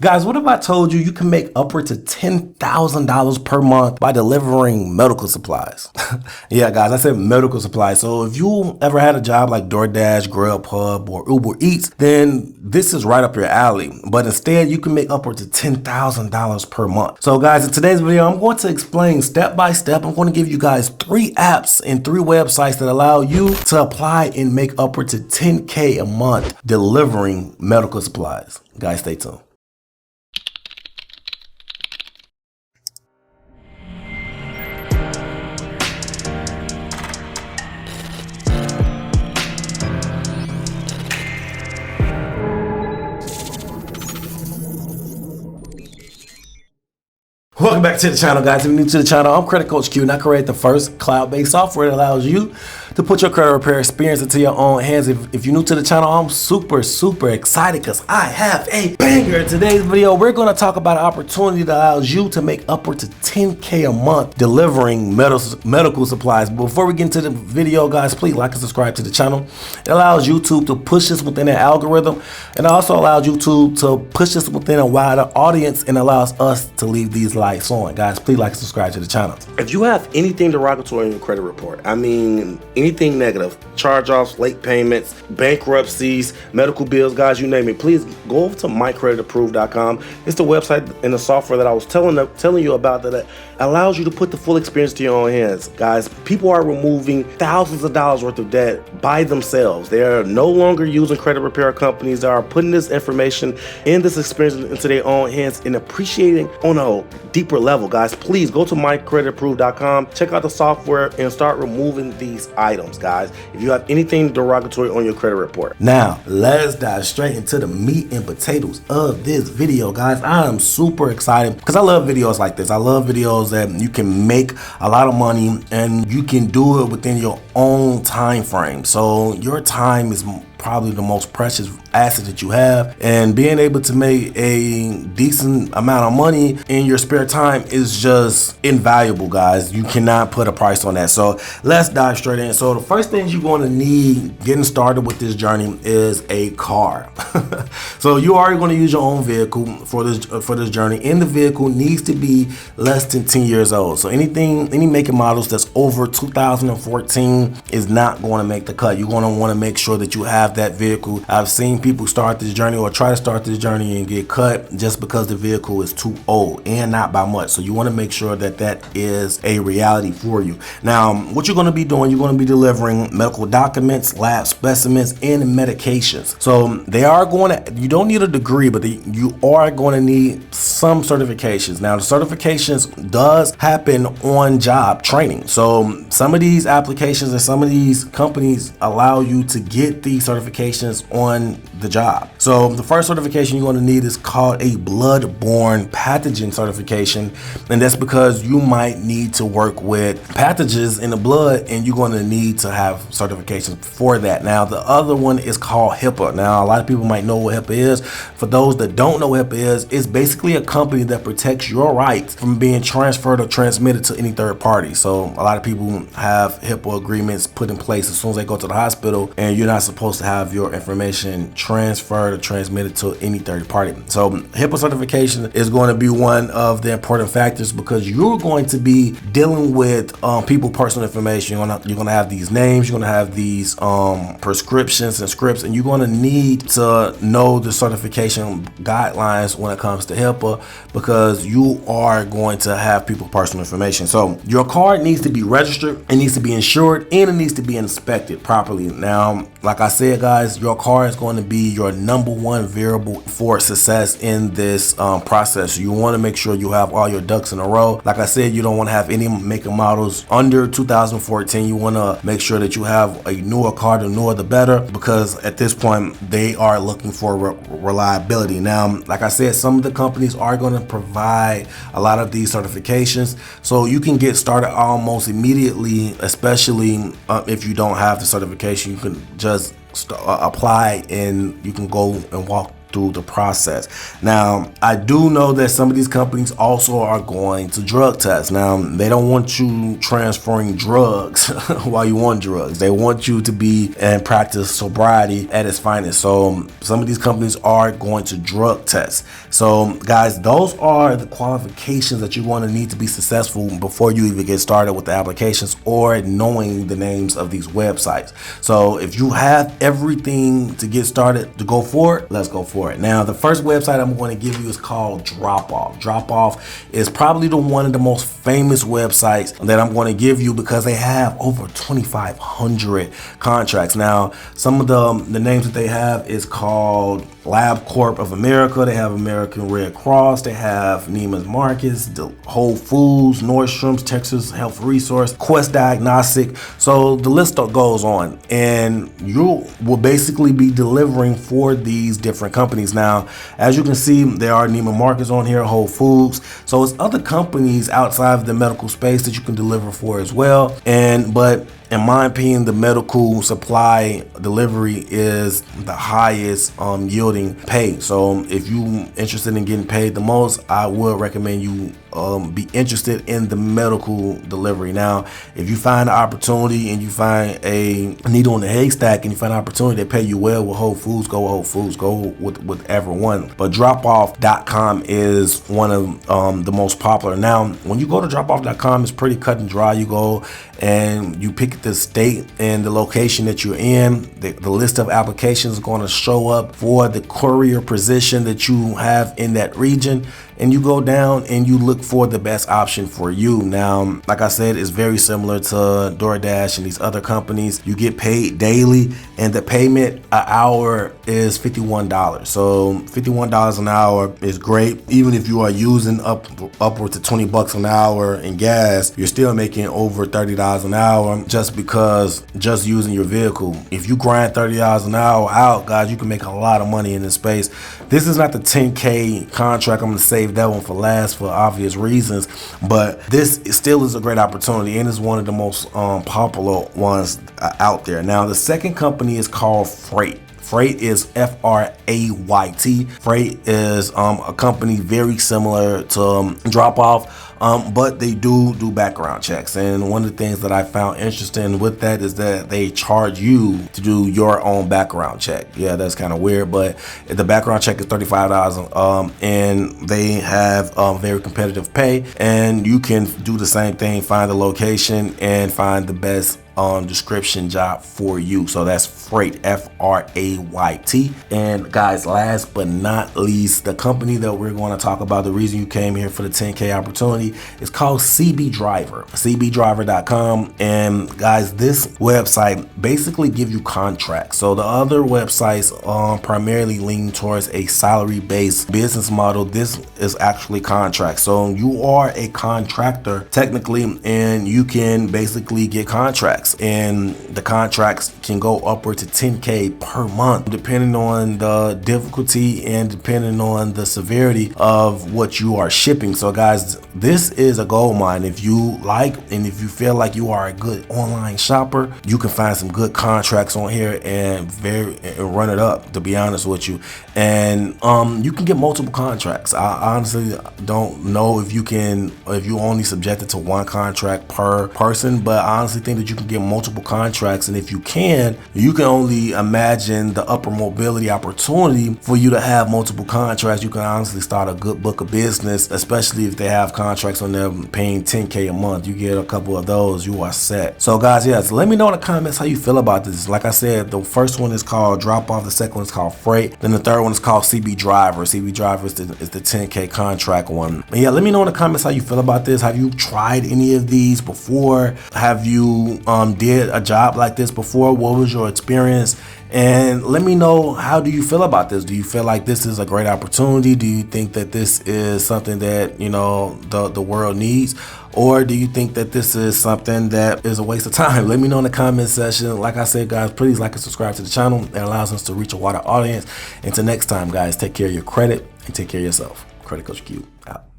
Guys, what if I told you you can make upwards of $10,000 per month by delivering medical supplies? Yeah, guys, I said medical supplies. So if you ever had a job like DoorDash, Grubhub, or Uber Eats, then this is right up your alley. But instead, you can make upwards of $10,000 per month. So guys, in today's video, I'm going to explain step by step. I'm going to give you guys 3 apps and 3 websites that allow you to apply and make upwards of $10K a month delivering medical supplies. Guys, stay tuned. Welcome back to the channel, guys. If you're new to the channel, I'm Credit Coach Q, and I create the first cloud-based software that allows you to put your credit repair experience into your own hands. If you're new to the channel, I'm super excited because I have a banger. In today's video, we're going to talk about an opportunity that allows you to make upwards of $10K a month delivering medical supplies. Before we get into the video, guys, please like and subscribe to the channel. It allows YouTube to push us within an algorithm, and it also allows YouTube to push us within a wider audience and allows us to leave these lights on. Guys, please like and subscribe to the channel. If you have anything derogatory in your credit report, I mean anything negative, charge-offs, late payments, bankruptcies, medical bills, guys, you name it, please go over to mycreditapproved.com. It's the website and the software that I was telling you about that allows you to put the full experience to your own hands. Guys, people are removing thousands of dollars worth of debt by themselves. They are no longer using credit repair companies. They are putting this information and this experience into their own hands and appreciating on a deeper level. Guys, please go to mycreditapproved.com, check out the software, and start removing these items, guys, if you have anything derogatory on your credit report. Now, let's dive straight into the meat and potatoes of this video, guys. I am super excited because I love videos like this. I love videos that you can make a lot of money and you can do it within your own time frame. So your time is probably the most precious asset that you have, and being able to make a decent amount of money in your spare time is just invaluable, guys. You cannot put a price on that. So let's dive straight in. So the first thing you're going to need getting started with this journey is a car. So you are going to use your own vehicle for this journey, and the vehicle needs to be less than 10 years old. So any make and models that's over 2014 is not going to make the cut. You're going to want to make sure that you have that vehicle. I've seen people start this journey or try to start this journey and get cut just because the vehicle is too old, and not by much. So you want to make sure that that is a reality for you. Now, what you're going to be doing, you're going to be delivering medical documents, lab specimens, and medications. So they are going to, you don't need a degree, but you are going to need some certifications. Now, the certifications does happen on job training. So some of these applications and some of these companies allow you to get these certifications on the job. So the first certification you're going to need is called a blood-borne pathogen certification, and that's because you might need to work with pathogens in the blood, and you're going to need to have certifications for that. Now, the other one is called HIPAA. Now, a lot of people might know what HIPAA is. For those that don't know what HIPAA is, it's basically a company that protects your rights from being transferred or transmitted to any third party. So a lot of people have HIPAA agreements put in place as soon as they go to the hospital, and you're not supposed to have your information transferred or transmitted to any third party. So HIPAA certification is going to be one of the important factors because you're going to be dealing with people's personal information. You're going to have these names, you're going to have these prescriptions and scripts, and you're going to need to know the certification guidelines when it comes to HIPAA because you are going to have people's personal information. So your card needs to be registered, it needs to be insured, and it needs to be inspected properly. Now, like I said, guys, your car is going to be your #1 variable for success in this process. You want to make sure you have all your ducks in a row. Like I said, you don't want to have any make and models under 2014. You want to make sure that you have a newer car, the newer the better, because at this point they are looking for reliability. Now, like I said, some of the companies are going to provide a lot of these certifications, so you can get started almost immediately, especially if you don't have the certification. You can just apply and you can go and walk through the process. Now, I do know that some of these companies also are going to drug test. Now, they don't want you transferring drugs while you on drugs. They want you to be and practice sobriety at its finest. So some of these companies are going to drug test. So guys, those are the qualifications that you want to need to be successful before you even get started with the applications or knowing the names of these websites. So if you have everything to get started to go for it, let's go for it. Now, the first website I'm going to give you is called Dropoff. Dropoff is probably one of the most famous websites that I'm going to give you because they have over 2,500 contracts. Now, some of the names that they have is called LabCorp of America. They have American Red Cross. They have Neiman's Marcus, Whole Foods, Nordstrom's, Texas Health Resource, Quest Diagnostic. So the list goes on, and you will basically be delivering for these different companies. Now, as you can see, there are Neiman Marcus on here, Whole Foods. So it's other companies outside of the medical space that you can deliver for as well. But in my opinion, the medical supply delivery is the highest yielding pay. So if you're interested in getting paid the most, I would recommend you be interested in the medical delivery. Now, if you find an opportunity and you find a needle in the haystack and you find an opportunity to pay you well with Whole Foods, go with Whole Foods, go with whichever one. But dropoff.com is one of the most popular. Now, when you go to dropoff.com, it's pretty cut and dry. You go and you pick the state and the location that you're in. The list of applications is going to show up for the courier position that you have in that region, and you go down and you look for the best option for you. Now, like I said, it's very similar to DoorDash and these other companies. You get paid daily, and the payment an hour is $51. So $51 an hour is great. Even if you are using upwards to 20 bucks an hour in gas, you're still making over $30 an hour just using your vehicle. If you grind $30 an hour out, guys, you can make a lot of money in this space. This is not the 10K contract. I'm gonna save that one for last for obvious reasons, but this still is a great opportunity and is one of the most popular ones out there. Now, the second company is called Frayt. Frayt is F-R-A-Y-T. Frayt is a company very similar to Dropoff, but they do background checks. And one of the things that I found interesting with that is that they charge you to do your own background check. Yeah, that's kind of weird, but the background check is $35, and they have very competitive pay. And you can do the same thing, find the location and find the best description job for you. So that's Frayt, F-R-A-Y-T. And guys, last but not least, the company that we're going to talk about, the reason you came here for the 10K opportunity, is called cbdriver, cbdriver.com. And guys, this website basically give you contracts. So the other websites primarily lean towards a salary-based business model. This is actually contracts. So you are a contractor technically, and you can basically get contracts. And the contracts can go upward to 10K per month, depending on the difficulty and depending on the severity of what you are shipping. So guys, this is a gold mine. If you like and if you feel like you are a good online shopper, you can find some good contracts on here and run it up, to be honest with you. And you can get multiple contracts. I honestly don't know if you only subjected to one contract per person, but I honestly think that you can get multiple contracts. And if you can only imagine the upper mobility opportunity for you to have multiple contracts. You can honestly start a good book of business, especially if they have contracts on them paying 10K a month. You get a couple of those, you are set. So guys, yes, let me know in the comments how you feel about this. Like I said, the first one is called Dropoff, the second one is called Frayt, then the third one is called cbdriver. cbdriver is the 10K contract one. But yeah, let me know in the comments how you feel about this. Have you tried any of these before? Have you did a job like this before? What was your experience? And let me know, how do you feel about this? Do you feel like this is a great opportunity? Do you think that this is something that, you know, the world needs? Or do you think that this is something that is a waste of time? Let me know in the comment section. Like I said, guys, please like and subscribe to the channel. It allows us to reach a wider audience. Until next time, guys, take care of your credit and take care of yourself. Credit Coach Q out.